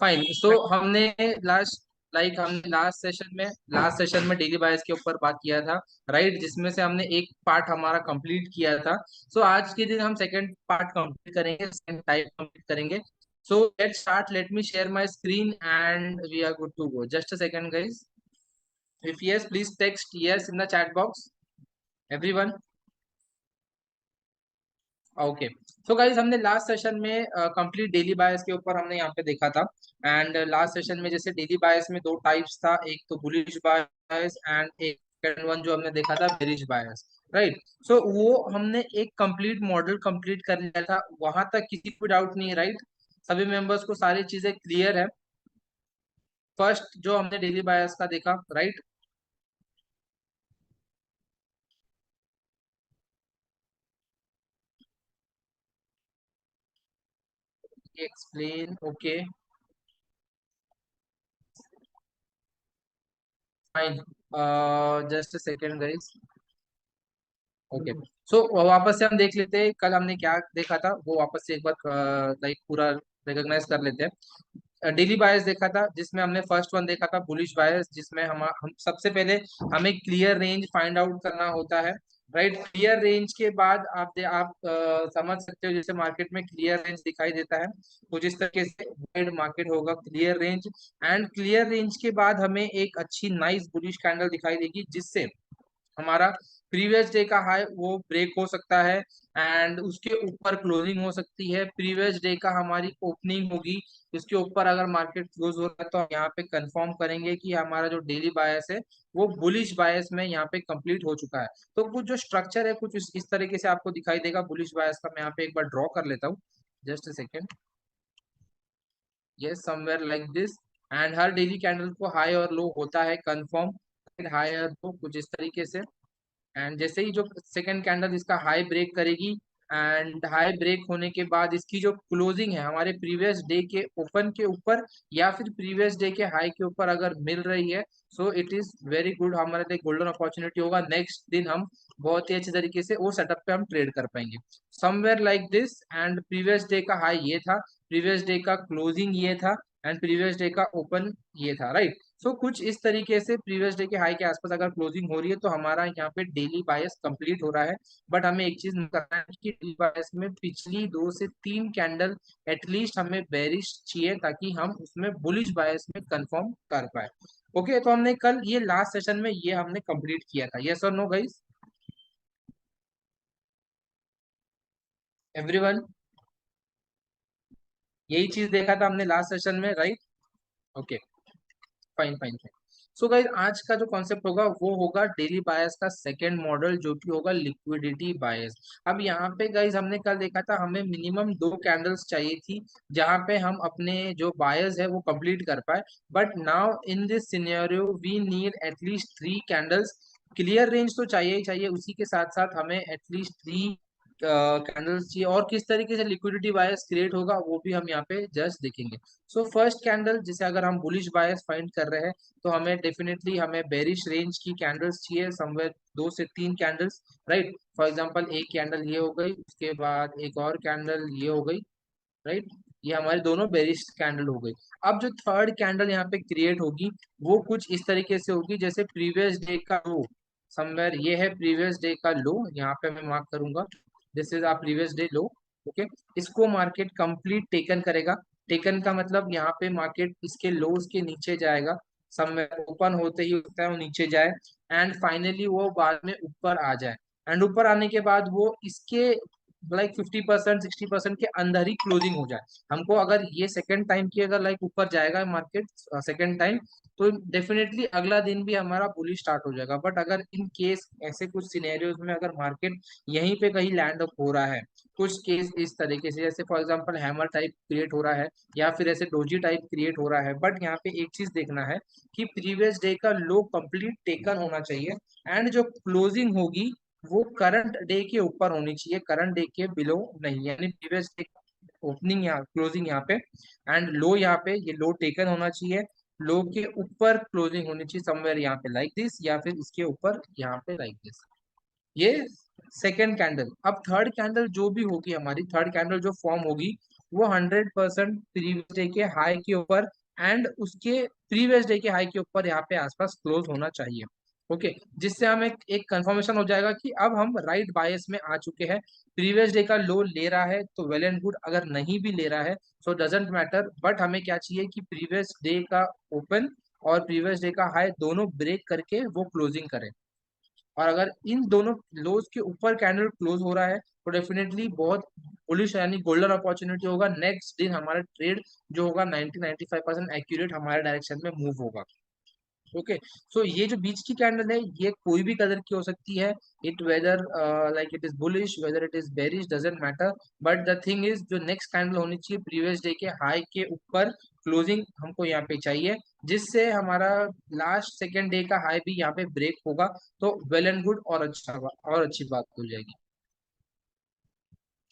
Fine. सो हमने last session में daily bias के ऊपर बात किया था, राइट, जिसमें से हमने एक पार्ट हमारा कंप्लीट किया था। सो आज के दिन हम सेकंड पार्ट कंप्लीट करेंगे, सेकंड टाइप कंप्लीट करेंगे। So let's start, let me share my screen and we are good to go. Just a second guys, if yes please text yes in the chat box everyone. Okay. So guys हमने last session में complete daily bias के ऊपर हमने यहाँ पे देखा था। And last session में जैसे डेली बायस में दो टाइप्स था, एक तो बुलिश बायस एंड एक सेकंड वन जो हमने देखा था बेरिश बायस, राइट। सो वो हमने एक कंप्लीट मॉडल कंप्लीट कर लिया था, वहां तक किसी को डाउट नहीं है, राइट। सभी मेंबर्स को सारी चीजें क्लियर है। फर्स्ट जो हमने डेली बायस का देखा, right. Explain, okay, fine. Just a second guys. Okay. So वापस से हम देख लेते हैं कल हमने क्या देखा था, वो वापस से एक बार लाइक पूरा रिकॉग्नाइज कर लेते हैं। डेली बायस देखा था जिसमें हमने फर्स्ट वन देखा था बुलिश बायस, जिसमें हम सबसे पहले हमें क्लियर रेंज फाइंड आउट करना होता है, राइट। क्लियर रेंज के बाद आप समझ सकते हो, जैसे मार्केट में क्लियर रेंज दिखाई देता है कुछ इस तरीके से, वाइड मार्केट होगा clear range. And clear range के बाद हमें एक अच्छी नाइस बुलिश कैंडल दिखाई देगी, जिससे हमारा प्रीवियस डे का हाई वो ब्रेक हो सकता है एंड उसके ऊपर क्लोजिंग हो सकती है। प्रीवियस डे का हमारी ओपनिंग होगी, इसके ऊपर अगर मार्केट क्लोज हो रहा है तो हम यहाँ पे कंफर्म करेंगे कि हमारा जो डेली बायस है वो बुलिश बायस में यहाँ पे कंप्लीट हो चुका है। तो कुछ जो स्ट्रक्चर है कुछ इस तरीके से आपको दिखाई देगा बुलिश बायस का। मैं यहाँ पे एक बार ड्रॉ कर लेता हूँ, just a second. Yes, somewhere like this. And her daily candle को हाई और लो होता है कंफर्म, हाई और लो कुछ इस तरीके से। एंड जैसे ही जो सेकंड कैंडल इसका हाई ब्रेक करेगी, एंड हाई ब्रेक होने के बाद इसकी जो क्लोजिंग है हमारे प्रीवियस डे के ओपन के ऊपर या फिर प्रीवियस डे के हाई के ऊपर अगर मिल रही है, so it is very good, हमारे लिए गोल्डन अपॉर्चुनिटी होगा। नेक्स्ट दिन हम बहुत ही अच्छे तरीके से वो सेटअप पे हम ट्रेड कर पाएंगे, somewhere like this. And previous day का हाई ये था, प्रीवियस डे का क्लोजिंग ये था, एंड प्रीवियस डे का ओपन ये था, राइट। सो कुछ इस तरीके से प्रीवियस डे के हाई के आसपास अगर क्लोजिंग हो रही है तो हमारा यहाँ पे डेली बायस कंप्लीट हो रहा है। बट हमें एक चीज करना है कि डेली बायस में पिछली 2 से 3 कैंडल एटलीस्ट हमें बेरिश चाहिए, ताकि हम उसमें बुलिश बायस में कंफर्म कर पाए। ओके, तो हमने कल ये लास्ट सेशन में ये हमने कंप्लीट किया था। यस और नो गाइस, एवरीवन, यही चीज देखा था हमने लास्ट सेशन में, right. Okay, fine fine fine. So guys आज का जो कॉन्सेप्ट होगा वो होगा डेली बायस का सेकंड मॉडल, जो कि होगा लिक्विडिटी बायस। अब यहाँ पे गाइस हमने कल देखा था हमें मिनिमम 2 कैंडल्स चाहिए थी जहां पे हम अपने जो बायस है वो कंप्लीट कर पाए। But now in this scenario we need at least 3 candles. Clear range तो चाहिए ही चाहिए, उसी के साथ साथ हमें एटलीस्ट 3 कैंडल्स चाहिए। और किस तरीके से लिक्विडिटी बायस क्रिएट होगा वो भी हम यहाँ पे जस्ट देखेंगे। सो फर्स्ट कैंडल जिसे अगर हम बुलिश बायस फाइंड कर रहे हैं तो हमें डेफिनेटली हमें बेरिश रेंज की कैंडल्स चाहिए, समवेयर 2 से 3 कैंडल्स, राइट। फॉर एग्जांपल एक कैंडल ये हो गई, उसके बाद एक और कैंडल ये हो गई, राइट। ये हमारे दोनों बेरिश कैंडल हो गई। अब जो थर्ड कैंडल यहाँ पे क्रिएट होगी वो कुछ इस तरीके से होगी, जैसे प्रीवियस डे का लो, समवेयर ये है प्रीवियस डे का लो, यहाँ पे मैं मार्क करूंगा, this is a previous day low. Okay, इसको मार्केट कंप्लीट टेकन करेगा। टेकन का मतलब यहाँ पे मार्केट इसके लोज के नीचे जाएगा, समवेयर ओपन होते ही होता है वो नीचे जाए, एंड फाइनली वो बाद में ऊपर आ जाए। एंड ऊपर आने के बाद वो इसके लाइक 50% 60% के अंदर ही क्लोजिंग हो जाए। हमको अगर ये सेकंड टाइम की अगर लाइक ऊपर जाएगा मार्केट सेकंड टाइम, तो डेफिनेटली अगला दिन भी हमारा बुलिश स्टार्ट हो जाएगा। बट अगर इन केस ऐसे कुछ सिनेरियोज में अगर मार्केट यहीं पे कहीं लैंड अप हो रहा है, कुछ केस इस तरीके से जैसे for example hammer type create हो रहा है या फिर ऐसे डोजी टाइप क्रिएट हो रहा है, बट यहाँ पे एक चीज देखना है कि प्रीवियस डे का लो कंप्लीट टेकन होना चाहिए, एंड जो क्लोजिंग होगी वो करंट डे के ऊपर होनी चाहिए, करंट डे के बिलो नहीं, यानी प्रीवियस डे ओपनिंग यहाँ क्लोजिंग यहाँ पे एंड लो यहाँ पे, ये लो टेकन होना चाहिए, लो के ऊपर क्लोजिंग होनी चाहिए समवेयर यहाँ पे लाइक दिस, या फिर इसके ऊपर यहाँ पे लाइक दिस। ये सेकेंड कैंडल। अब थर्ड कैंडल जो भी होगी, हमारी थर्ड कैंडल जो फॉर्म होगी वो 100% प्रीवियस डे के हाई के ऊपर एंड उसके प्रीवियस डे के हाई के ऊपर यहाँ पे आसपास क्लोज होना चाहिए। ओके, जिससे हम एक कंफर्मेशन हो जाएगा कि अब हम राइट बायस में आ चुके हैं। प्रीवियस डे का लो ले रहा है तो वेल एंड गुड, अगर नहीं भी ले रहा है सो डजेंट मैटर, बट हमें क्या चाहिए कि प्रीवियस डे का ओपन और प्रीवियस डे का हाई दोनों ब्रेक करके वो क्लोजिंग करे। और अगर इन दोनों लोज के ऊपर कैंडल क्लोज हो रहा है तो डेफिनेटली बहुत बुलिश यानी गोल्डन अपॉर्चुनिटी होगा, नेक्स्ट दिन हमारा ट्रेड जो होगा 90-95% एक्यूरेट हमारे डायरेक्शन में मूव होगा। ओके, सो ये जो बीच की कैंडल है ये कोई भी कलर की हो सकती है, it whether like it is bullish whether it is bearish doesn't matter, but the thing is जो नेक्स्ट कैंडल होनी चाहिए प्रीवियस डे के हाई के ऊपर क्लोजिंग हमको यहाँ पे चाहिए, जिससे हमारा लास्ट सेकेंड डे का हाई भी यहाँ पे ब्रेक होगा, तो वेल एंड गुड और अच्छा और अच्छी बात हो जाएगी।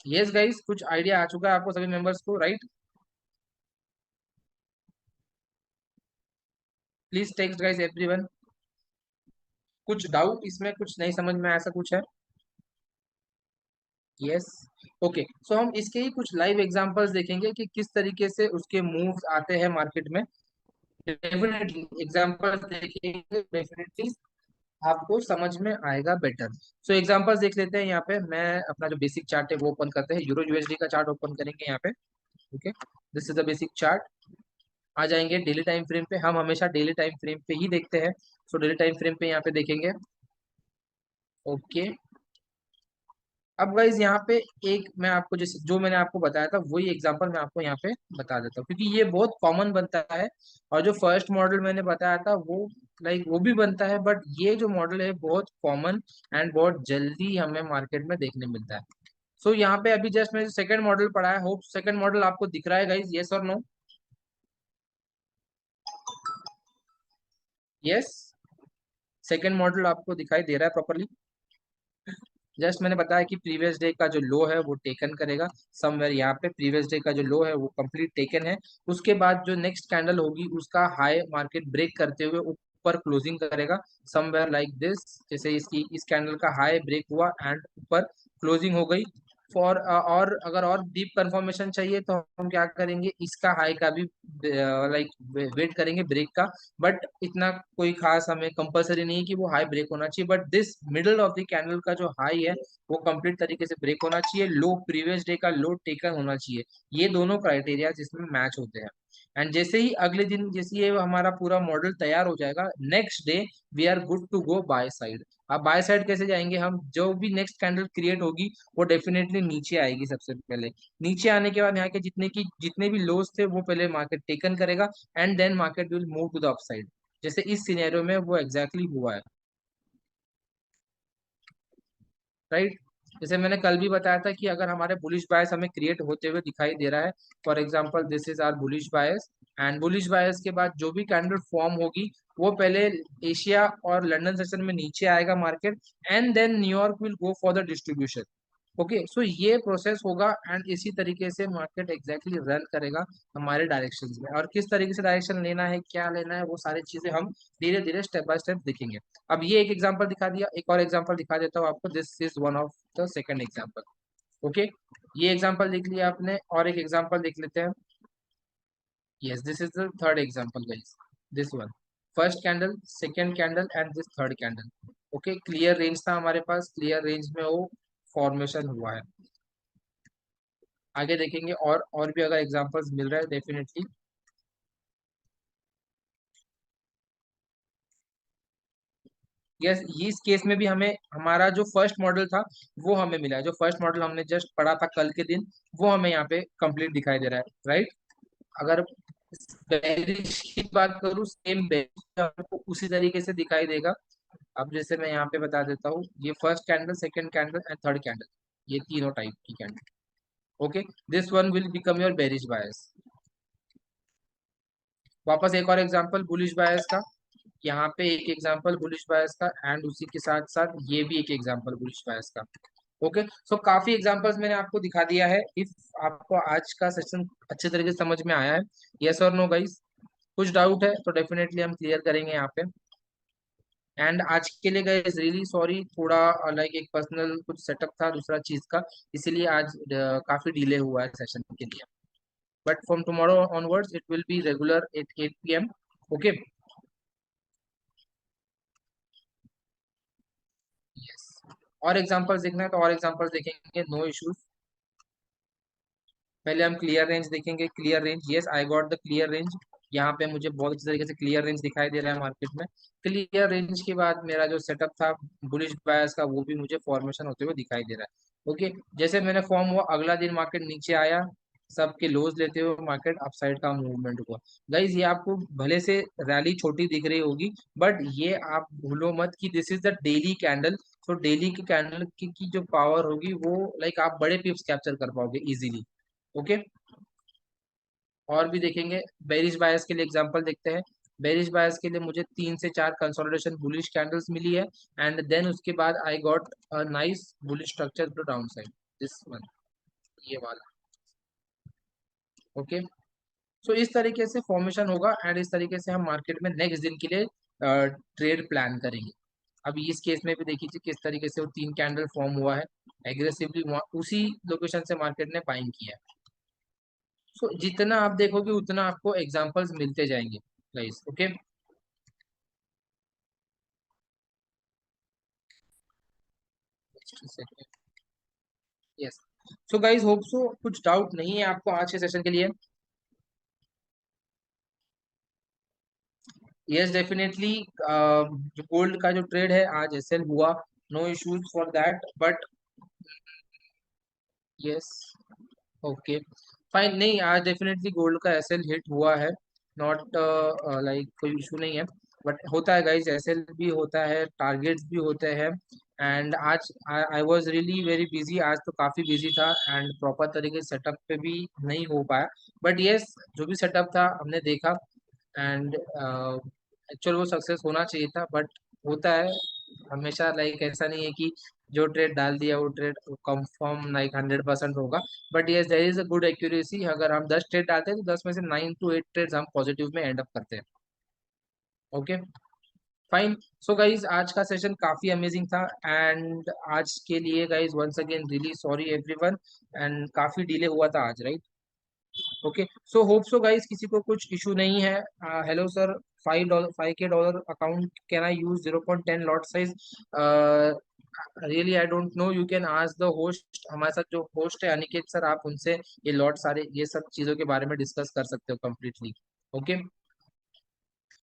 यस गाइस, कुछ आइडिया आ चुका है आपको सभी मेंबर्स को, right? Please text guys everyone. कुछ डाउट इसमें, कुछ नहीं समझ में, ऐसा कुछ है? यस। ओके, सो हम इसके ही कुछ लाइव एग्जांपल्स देखेंगे कि किस तरीके से उसके मूव्स आते हैं मार्केट में। डेफिनेटली एग्जांपल्स देखेंगे, डेफिनेटली आपको समझ में आएगा बेटर। सो एग्जांपल्स देख लेते हैं। यहाँ पे मैं अपना जो बेसिक चार्ट है वो ओपन करते हैं, यूरो यूएसडी का चार्ट ओपन करेंगे यहाँ पे। Okay, this is the basic chart. आ जाएंगे डेली टाइम फ्रेम पे, हम हमेशा डेली टाइम फ्रेम पे ही देखते हैं। सो डेली टाइम फ्रेम पे यहाँ पे देखेंगे। ओके, अब गाइज यहाँ पे एक मैं आपको जैसे जो मैंने आपको बताया था वही एग्जांपल मैं आपको यहाँ पे बता देता हूँ, क्योंकि ये बहुत कॉमन बनता है। और जो फर्स्ट मॉडल मैंने बताया था वो लाइक वो भी बनता है, बट ये जो मॉडल है बहुत कॉमन एंड बहुत जल्दी हमें मार्केट में देखने मिलता है। सो यहाँ पे अभी जस्ट मैंने सेकंड मॉडल पढ़ा है, होप सेकंड मॉडल आपको दिख रहा है गाइज, यस और नो? यस, सेकंड मॉडल आपको दिखाई दे रहा है प्रॉपरली? जस्ट मैंने बताया कि प्रीवियस डे का जो लो है वो टेकन करेगा समवेयर यहाँ पे, प्रीवियस डे का जो लो है वो कंप्लीट टेकन है। उसके बाद जो नेक्स्ट कैंडल होगी उसका हाई मार्केट ब्रेक करते हुए ऊपर क्लोजिंग करेगा समवेयर लाइक दिस। जैसे इसकी इस कैंडल का हाई ब्रेक हुआ एंड ऊपर क्लोजिंग हो गई। फॉर और अगर और डीप कंफर्मेशन चाहिए तो हम क्या करेंगे, इसका हाई का भी लाइक वेट करेंगे ब्रेक का। बट इतना कोई खास हमें कंपलसरी नहीं है कि वो हाई ब्रेक होना चाहिए, but this middle of the candle का जो हाई है वो कंप्लीट तरीके से ब्रेक होना चाहिए, लो प्रीवियस डे का लो टेकन होना चाहिए। ये दोनों क्राइटेरिया जिसमें मैच होते हैं। एंड जैसे ही अगले दिन जैसे ये हमारा पूरा मॉडल तैयार हो जाएगा, next day we are good to go buy side. अब बाय साइड कैसे जाएंगे हम, जो भी नेक्स्ट कैंडल क्रिएट होगी वो डेफिनेटली नीचे आएगी सबसे पहले। नीचे आने के बाद यहाँ के जितने भी लोस थे वो पहले मार्केट टेकन करेगा and then market will move to the upside, जैसे इस सिनेरियो में वो एग्जैक्टली हुआ है, राइट? जैसे मैंने कल भी बताया था कि अगर हमारे बुलिश बायस हमें क्रिएट होते हुए दिखाई दे रहा है, for example this is our bullish bias, and bullish bias के बाद जो भी कैंडल फॉर्म होगी वो पहले एशिया और लंदन सेशन में नीचे आएगा market, and then New York will go for the distribution. Okay, so ये प्रोसेस होगा एंड इसी तरीके से मार्केट एग्जैक्टली रन करेगा हमारे डायरेक्शंस में। और किस तरीके से डायरेक्शन लेना है, क्या लेना है, वो सारी चीजें हम धीरे धीरे स्टेप बाय स्टेप देखेंगे। अब ये एक एग्जांपल दिखा दिया, एक और एग्जांपल दिखा देता हूँ आपको, this is one of the second example. Okay, ये एग्जांपल देख लिया आपने, और एक एग्जांपल देख लेते हैं। Yes, this is the third example guys, this one, first candle, second candle and this third candle. Okay, clear range था हमारे पास, क्लियर रेंज में वो फॉर्मेशन हुआ है। आगे देखेंगे और भी अगर एग्जांपल्स मिल रहा है डेफिनेटली। यस, इस केस में भी हमें हमारा जो फर्स्ट मॉडल था वो हमें मिला है, जो फर्स्ट मॉडल हमने जस्ट पढ़ा था कल के दिन वो हमें यहाँ पे कंप्लीट दिखाई दे रहा है, राइट? अगर बेरिश की बात करूँ, सेम बेरिश आपको उसी तरीके से दिखाई देगा। अब जैसे मैं यहाँ पे बता देता हूँ, ये first candle, second candle and third candle, ये तीनों टाइप की candle. Okay, this one will become your bearish bias. वापस एक और एग्जांपल बुलिश बायस का, यहाँ पे एक एग्जांपल बुलिश बायस का एंड उसी के साथ साथ ये भी एक एग्जांपल बुलिश बायस का। ओके, सो काफी एग्जांपल्स मैंने आपको दिखा दिया है। इफ आपको आज का सेशन अच्छे तरीके से समझ में आया है, यस और नो गाइस? कुछ डाउट है तो डेफिनेटली हम क्लियर करेंगे यहाँ पे। एंड आज के लिए गाइस रियली सॉरी, थोड़ा लाइक एक पर्सनल कुछ सेटअप था दूसरा चीज का, इसीलिए आज काफी डिले हुआ है सेशन के लिए। but from tomorrow onwards it will be regular at 8 p.m. Okay. Yes. और एग्जांपल्स देखना है तो और एग्जांपल्स देखेंगे, नो इश्यूज। पहले हम क्लियर रेंज देखेंगे, clear range, yes I got the clear range. यहाँ पे मुझे बहुत अच्छी तरीके से क्लियर रेंज दिखाई दे रहा है मार्केट में। क्लियर रेंज के बाद मेरा जो सेटअप था बुलिश बायस का वो भी मुझे फॉर्मेशन होते हुए दिखाई दे रहा है। ओके, जैसे मैंने फॉर्म हुआ अगला दिन मार्केट नीचे आया, सबके लोज लेते हुए मार्केट अपसाइड का मूवमेंट हुआ। गाइज ये आपको भले से रैली छोटी दिख रही होगी, बट ये आप भूलो मत कि this is the daily candle. तो डेली की कैंडल की जो पावर होगी वो लाइक आप बड़े पिप्स कैप्चर कर पाओगे इजीली। ओके। और भी देखेंगे, बेरिश बायस के लिए एग्जांपल देखते हैं। बेरिश बायस के लिए मुझे 3 से 4 कंसोलिडेशन बुलिश कैंडल्स मिली है, एंड देन उसके बाद I got a nice bullish structure to down side this one, ये वाला। ओके। सो इस तरीके से फॉर्मेशन होगा एंड इस तरीके से हम मार्केट में नेक्स्ट दिन के लिए ट्रेड प्लान करेंगे। अभी इस केस में भी देखिए किस तरीके से वो 3 कैंडल फॉर्म हुआ है, एग्रेसिवली उसी लोकेशन से मार्केट ने बाइंग किया है। सो जितना आप देखोगे उतना आपको एग्जांपल्स मिलते जाएंगे guys. Okay. Yes. So guys hope so कुछ डाउट नहीं है आपको आज के सेशन के लिए। यस डेफिनेटली, जो गोल्ड का जो ट्रेड है आज एसएल हुआ, no issues for that, but yes. Okay fine, नहीं आज डेफिनेटली गोल्ड का एसएल हिट हुआ है, नॉट लाइक कोई इशू नहीं है। बट होता है गाइज, एसएल भी होता है, टारगेट्स भी होते हैं। एंड आज I was really very busy, आज तो काफी बिजी था एंड प्रॉपर तरीके से सेटअप पे भी नहीं हो पाया। बट यस, जो भी सेटअप था हमने देखा एंड एक्चुअल वो सक्सेस होना चाहिए था, बट होता है हमेशा, लाइक ऐसा नहीं है कि जो ट्रेड डाल दिया वो ट्रेड कंफर्म लाइक 100% होगा। But yes there is a good accuracy, अगर हम 10 ट्रेड डालते हैं तो 10 में से 9 to 8 ट्रेड्स हम पॉजिटिव में एंड अप करते हैं। Okay fine. सो गाइज आज का सेशन काफी अमेजिंग था एंड आज के लिए guys once again really sorry everyone, and काफी डिले हुआ था आज, right. Okay so hope so guys किसी को कुछ इशू नहीं है। Hello sir, $5 $5K account can I use 0.10 lot size? Really I don't know, you can ask the host, हमारे साथ जो होस्ट है अनिकेत सर, आप उनसे ये लॉट सारे ये सब चीजों के बारे में डिस्कस कर सकते हो कम्प्लीटली। ओके।